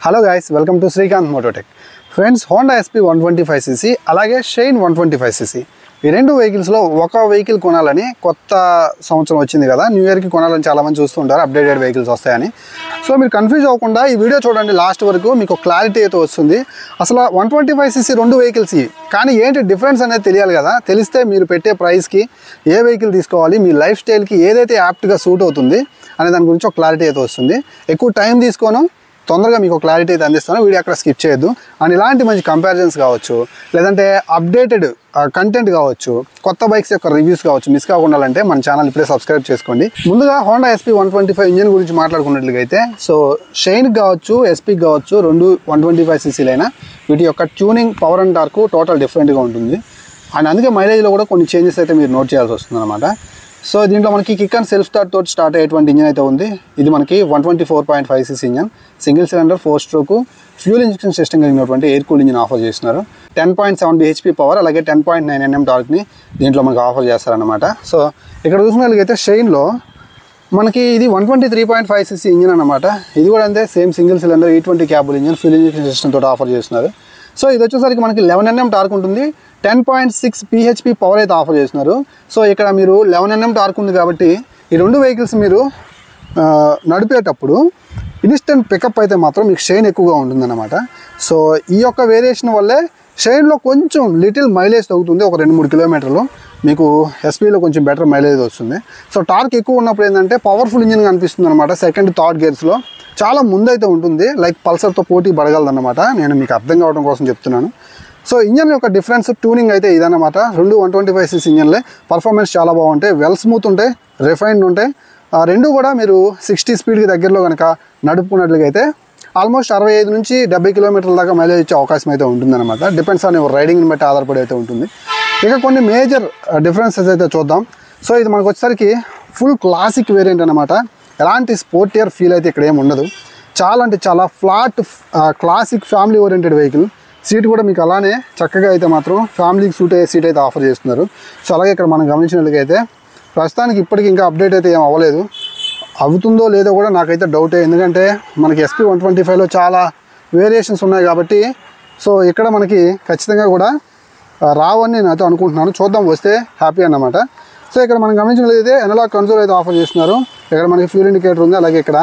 Hello guys, welcome to Srikanth Mototech. Friends, Honda SP 125cc అలాగే shine 125cc ఈ రెండు వెహికల్స్లో ఒక వెహికల్ కొనాలని కొత్త సంవత్సరం వచ్చింది కదా, న్యూ ఇయర్కి కొనాలని చాలామంది చూస్తుంటారు అప్డేటెడ్ వెహికల్స్ వస్తాయని. సో మీరు కన్ఫ్యూజ్ అవ్వకుండా ఈ వీడియో చూడండి, లాస్ట్ వరకు మీకు క్లారిటీ అయితే వస్తుంది. అసలు 125cc రెండు వెహికల్స్ కానీ ఏంటి డిఫరెన్స్ అనేది తెలియాలి కదా. తెలిస్తే మీరు పెట్టే ప్రైస్కి ఏ వెహికల్ తీసుకోవాలి, మీ లైఫ్ స్టైల్కి ఏదైతే యాప్ట్గా సూట్ అవుతుంది అనే దాని గురించి ఒక క్లారిటీ అయితే వస్తుంది. ఎక్కువ టైం తీసుకోను, తొందరగా మీకు క్లారిటీ అయితే అందిస్తాను. వీడియో అక్కడ స్కిప్ చేయొద్దు. అండ్ ఇలాంటి మంచి కంపారిజన్స్ కావచ్చు, లేదంటే అప్డేటెడ్ కంటెంట్ కావచ్చు, కొత్త బైక్స్ యొక్క రివ్యూస్ కావచ్చు, మిస్ కాకుండా అంటే మన ఛానల్ ఇప్పుడే సబ్స్క్రైబ్ చేసుకోండి. ముందుగా హోండా ఎస్పీ 125 ఇంజిన్ గురించి మాట్లాడుకున్నట్లయితే, సో షైన్కి కావచ్చు, ఎస్పీకి కావచ్చు, రెండు 125cc వీటి యొక్క tuning, power and torque total డిఫరెంట్గా ఉంటుంది. అండ్ అందుకే మైలేజ్లో కూడా కొన్ని చేంజెస్ అయితే మీరు నోట్ చేయాల్సి వస్తుంది అనమాట. సో దీంట్లో మనకి కిక్ అండ్ సెల్ఫ్ స్టార్ట్ తోటి స్టార్ట్ అయ్యేటువంటి ఇంజిన్ అయితే ఉంది. ఇది మనకి 124.5cc engine, single cylinder 4 stroke fuel injection system కలిగినటువంటి ఎయిర్ కూల్ ఇంజిన్ ఆఫర్ చేస్తున్నారు. 10.7 bhp పవర్ అలాగే 10.9 Nm టార్క్ని దీంట్లో మనకు ఆఫర్ చేస్తారనమాట. సో ఇక్కడ చూసినట్లయితే షైన్లో మనకి ఇది 123.5cc ఇంజిన్ అనమాట. ఇది కూడా అంతే, same single cylinder E20 క్యాబుల్ engine fuel injection system తోటి ఆఫర్ చేస్తున్నారు. సో ఇది వచ్చేసరికి మనకి 11 Nm టార్క్ ఉంటుంది, 10.6 bhp పవర్ అయితే ఆఫర్ చేస్తున్నారు. సో ఇక్కడ మీరు 11 Nm టార్క్ ఉంది కాబట్టి ఈ రెండు వెహికల్స్ మీరు నడిపేటప్పుడు ఇన్స్టెంట్ పికప్ అయితే మాత్రం మీకు షైన్ ఎక్కువగా ఉంటుందన్నమాట. సో ఈ యొక్క వేరియేషన్ వల్లే షైన్లో కొంచెం లిటిల్ మైలేజ్ తగ్గుతుంది, ఒక 2-3 కిలోమీటర్లు. మీకు ఎస్పీలో కొంచెం బెటర్ మైలేజ్ వస్తుంది. సో టార్క్ ఎక్కువ ఉన్నప్పుడు ఏంటంటే పవర్ఫుల్ ఇంజిన్ కనిపిస్తుంది అనమాట. సెకండ్, థర్డ్ గేర్స్లో చాలా ముందైతే ఉంటుంది, లైక్ పల్సర్తో పోటీ పడగలదన్నమాట. నేను మీకు అర్థం కావడం కోసం చెప్తున్నాను. సో ఇంజన్ యొక్క డిఫరెన్స్ ట్యూనింగ్ అయితే ఇదన్నమాట. రెండు 125cc ఇంజన్లే, పర్ఫార్మెన్స్ చాలా బాగుంటాయి, వెల్ స్మూత్ ఉంటాయి, రిఫైన్డ్ ఉంటాయి. రెండు కూడా మీరు 60 స్పీడ్కి దగ్గరలో కనుక నడుపుకున్నట్లుగా అయితే ఆల్మోస్ట్ 65 నుంచి 70 కిలోమీటర్ల దాకా మైలేజ్ ఇచ్చే అవకాశం అయితే ఉంటుందన్నమాట. డిపెండ్స్ ఆన్ యువర్ రైడింగ్ని బట్టి ఆధారపడి అయితే ఉంటుంది. ఇక కొన్ని మేజర్ డిఫరెన్సెస్ అయితే చూద్దాం. సో ఇది మనకు వచ్చేసరికి ఫుల్ క్లాసిక్ వేరియంట్ అనమాట. ఎలాంటి స్పోర్టియర్ ఫీల్ అయితే ఇక్కడ ఏమి ఉండదు. చాలా అంటే చాలా flat classic family oriented vehicle. Seat కూడా మీకు అలానే చక్కగా అయితే మాత్రం ఫ్యామిలీకి సూట్ అయ్యే సీట్ అయితే ఆఫర్ చేస్తున్నారు. సో అలాగే ఇక్కడ మనం గమనించినట్లయితే ప్రస్తుతానికి ఇప్పటికి ఇంకా అప్డేట్ అయితే ఏం అవ్వలేదు. అవుతుందో లేదో కూడా నాకైతే డౌటే, ఎందుకంటే మనకి ఎస్పీ 125లో చాలా వేరియేషన్స్ ఉన్నాయి కాబట్టి. సో ఇక్కడ మనకి ఖచ్చితంగా కూడా రావని నేను అయితే అనుకుంటున్నాను. చూద్దాం, వస్తే హ్యాపీ అన్నమాట. సో ఇక్కడ మనం గమనించినట్లయితే ఎనలాగ్ కన్సోల్ అయితే ఆఫర్ చేస్తున్నారు. ఇక్కడ మనకి ఫ్యూల్ ఇండికేటర్ ఉంది, అలాగే ఇక్కడ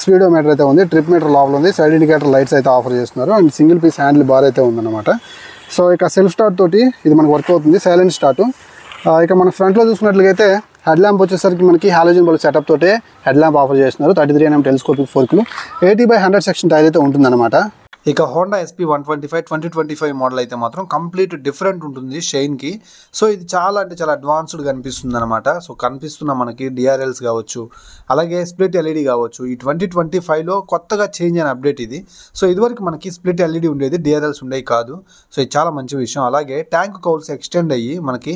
స్పీడోమీటర్ అయితే ఉంది, ట్రిప్ మీటర్ లోపల ఉంది, సైడ్ ఇండికేటర్ లైట్స్ అయితే ఆఫర్ చేస్తున్నారు. And single piece handle bar అయితే ఉందన్నమాట. సో ఇక సెల్ఫ్ స్టార్ట్ తోటి ఇది మనకు వర్క్ అవుతుంది, సైలెంట్ స్టార్ట్. ఇక మన ఫ్రంట్లో చూసుకున్నట్లయితే హెడ్ ల్యాంప్ వచ్చేసరికి మనకి హాలోజన్ బల్బ్ సెటప్ తోటే హెడ్ ల్యాంప్ ఆఫర్ చేస్తున్నారు. 33 mm టెలిస్కోపిక్ ఫోర్క్లు, 80/100 సెక్షన్ టైర్ అయితే ఉంటుందన్నమాట. ఇక హోండా ఎస్పీ 125 2025 మోడల్ అయితే మాత్రం కంప్లీట్ డిఫరెంట్ ఉంటుంది షైన్కి. సో ఇది చాలా అంటే చాలా అడ్వాన్స్డ్ కనిపిస్తుంది అనమాట. సో కనిపిస్తున్న మనకి డిఆర్ఎల్స్ కావచ్చు, అలాగే స్ప్లిట్ ఎల్ఈడి కావచ్చు. ఈ 2025లో కొత్తగా చేంజ్ అయిన అప్డేట్ ఇది. సో ఇదివరకు మనకి స్ప్లిట్ ఎల్ఈడి ఉండేది, డిఆర్ఎల్స్ ఉండేవి కాదు. సో ఇది చాలా మంచి విషయం. అలాగే ట్యాంక్ కౌల్స్ ఎక్స్టెండ్ అయ్యి మనకి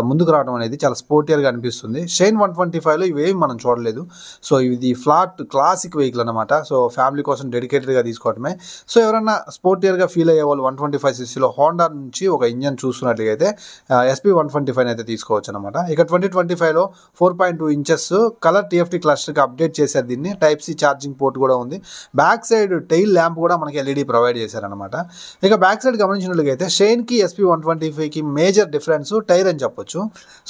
ముందుకు రావడం అనేది చాలా స్పోర్టియర్గా అనిపిస్తుంది. షైన్ 125లో ఇవేమి మనం చూడలేదు. సో ఇది ఫ్లాట్ క్లాసిక్ వెహికల్ అనమాట. సో ఫ్యామిలీ కోసం డెడికేటెడ్గా తీసుకోవడమే. సో ఎవరైనా స్పోర్టియర్గా ఫీల్ అయ్యే వాళ్ళు 125cc హోండా నుంచి ఒక ఇంజన్ చూస్తున్నట్లయితే ఎస్పీ 125 అయితే తీసుకోవచ్చు అనమాట. ఇక 2025లో 4.2 ఇంచెస్ కలర్ TFT క్లస్టర్కి అప్డేట్ చేశారు. దీన్ని టైప్ C ఛార్జింగ్ పోర్ట్ కూడా ఉంది. బ్యాక్ సైడ్ టైల్ ల్యాంప్ కూడా మనకి ఎల్ఈడి ప్రొవైడ్ చేశారనమాట. ఇక బ్యాక్ సైడ్ గమనించినట్లయితే షైన్కి ఎస్పీ 125కి మేజర్ డిఫరెన్స్ టైర్ అని చెప్పొచ్చు.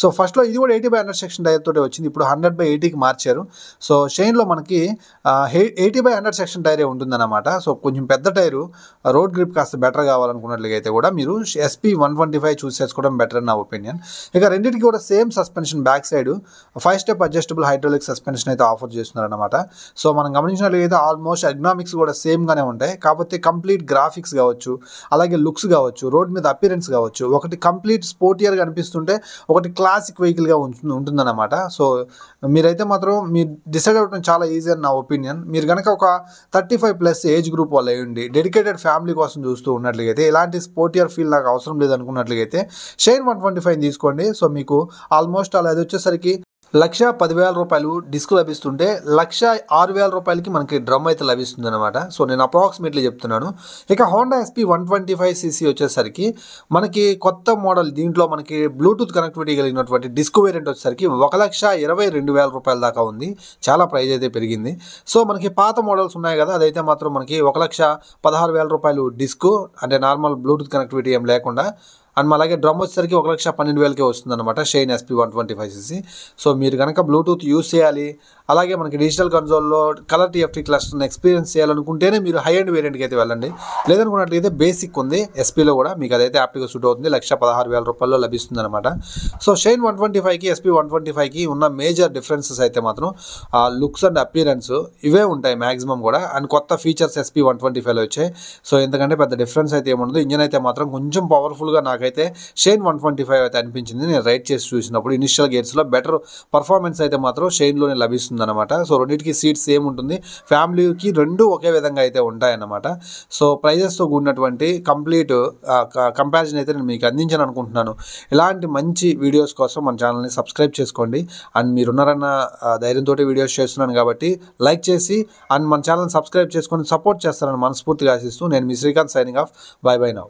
సో ఫస్ట్లో ఇది కూడా 80/100 సెక్షన్ టైర్ తోటి వచ్చింది, ఇప్పుడు 100/80కి మార్చారు. సో షైన్లో మనకి 80/100 సెక్షన్ టైరే ఉంటుందన్నమాట. సో కొంచెం పెద్ద టైరు, రోడ్ గ్రిప్ కాస్త బెటర్ కావాలనుకున్నట్లుగా అయితే కూడా మీరు ఎస్పీ 125 చూస్ చేసుకోవడం బెటర్ అని నా ఒపీనియన్. ఇక రెండింటికి కూడా same suspension, back side 5 step adjustable hydraulic suspension అయితే ఆఫర్ చేస్తున్నారు అనమాట. సో మనం గమనించినట్లయితే ఆల్మోస్ట్ ఎర్గనామిక్స్ కూడా సేమ్గానే ఉంటాయి. కాకపోతే కంప్లీట్ గ్రాఫిక్స్ కావచ్చు, అలాగే లుక్స్ కావచ్చు, రోడ్ మీద అపిరెన్స్ కావచ్చు, ఒకటి కంప్లీట్ స్పోర్టియర్గా అనిపిస్తుంటే ఒకటి క్లాసిక్ వెహికల్గా ఉంటుందన్నమాట. సో మీరైతే మాత్రం మీరు డిసైడ్ అవ్వడం చాలా ఈజీ అని నా ఒపీనియన్. మీరు కనుక ఒక 35+ ఏజ్ గ్రూప్ వాళ్ళు అయ్యండి, డెడికేటెడ్ ఫ్యామిలీ కోసం చూస్తూ ఉన్నట్లయితే, ఎలాంటి స్పోర్టియర్ ఫీల్ నాకు అవసరం లేదు అనుకున్నట్లయితే షైన్ 125 తీసుకోండి. సో మీకు ఆల్మోస్ట్ అలా అది వచ్చేసరికి 1,10,000 రూపాయలు డిస్క్ లభిస్తుంటే 1,06,000 రూపాయలకి మనకి డ్రమ్ అయితే లభిస్తుంది అనమాట. సో నేను అప్రాక్సిమేట్లీ చెప్తున్నాను. ఇక హోండా ఎస్పీ 125cc వచ్చేసరికి మనకి కొత్త మోడల్, దీంట్లో మనకి బ్లూటూత్ కనెక్టివిటీ కలిగినటువంటి డిస్క్ వేరియంట్ వచ్చేసరికి 1,22,000 రూపాయల దాకా ఉంది. చాలా ప్రైస్ అయితే పెరిగింది. సో మనకి పాత మోడల్స్ ఉన్నాయి కదా, అదైతే మాత్రం మనకి 1,16,000 రూపాయలు డిస్క్, అంటే నార్మల్ బ్లూటూత్ కనెక్టివిటీ ఏం లేకుండా. అండ్ అలాగే డ్రమ్ వచ్చేసరికి 1,12,000కే వస్తుంది అనమాట షైన్ ఎస్పీ 125cc. సో మీరు కనుక బ్లూటూత్ యూస్ చేయాలి, అలాగే మనకి డిజిటల్ కన్సోల్లో కలర్ టీఎఫ్టీ క్లస్టర్ని ఎక్స్పీరియన్స్ చేయాలనుకుంటేనే మీరు హై అండ్ వేరియంట్కి అయితే వెళ్ళండి. లేదనుకున్నట్లయితే బేసిక్ ఉంది ఎస్పీలో కూడా, మీకు అదైతే యాప్గా సూట్ అవుతుంది. 1,16,000 రూపాయల్లో లభిస్తుంది అనమాట. సో షైన్ 125కి ఎస్పీ 125కి ఉన్న మేజర్ డిఫరెన్సెస్ అయితే మాత్రం లుక్స్ అండ్ అపియరెన్స్ ఇవే ఉంటాయి మ్యాక్సిమం కూడా. అండ్ కొత్త ఫీచర్స్ ఎస్పీ 125లో వచ్చాయి. సో ఎందుకంటే పెద్ద డిఫరెన్స్ అయితే ఏముండదు. ఇంజన్ అయితే మాత్రం కొంచెం పవర్ఫుల్గా నాకైతే షైన్ 125 అయితే అనిపించింది. నేను రైడ్ చేసి చూసినప్పుడు ఇనిషియల్ గేర్స్లో బెటర్ పర్ఫార్మెన్స్ అయితే మాత్రం షైన్లోనే లభిస్తుంది అనమాట. సో రెండింటికి సీట్ సేమ్ ఉంటుంది, ఫ్యామిలీకి రెండు ఒకే విధంగా అయితే ఉంటాయన్నమాట. సో ప్రైజెస్తో కూడినటువంటి కంప్లీట్ కంపారిజన్ అయితే నేను మీకు అందించాను అనుకుంటున్నాను. ఇలాంటి మంచి వీడియోస్ కోసం మన ఛానల్ని సబ్స్క్రైబ్ చేసుకోండి. అండ్ మీరున్నారన్న ధైర్యంతో వీడియోస్ చేస్తున్నాను కాబట్టి లైక్ చేసి అండ్ మన ఛానల్ని సబ్స్క్రైబ్ చేసుకొని సపోర్ట్ చేస్తారని మనస్ఫూర్తిగా ఆశిస్తూ నేను మీ Srikanth signing off. Bye bye now.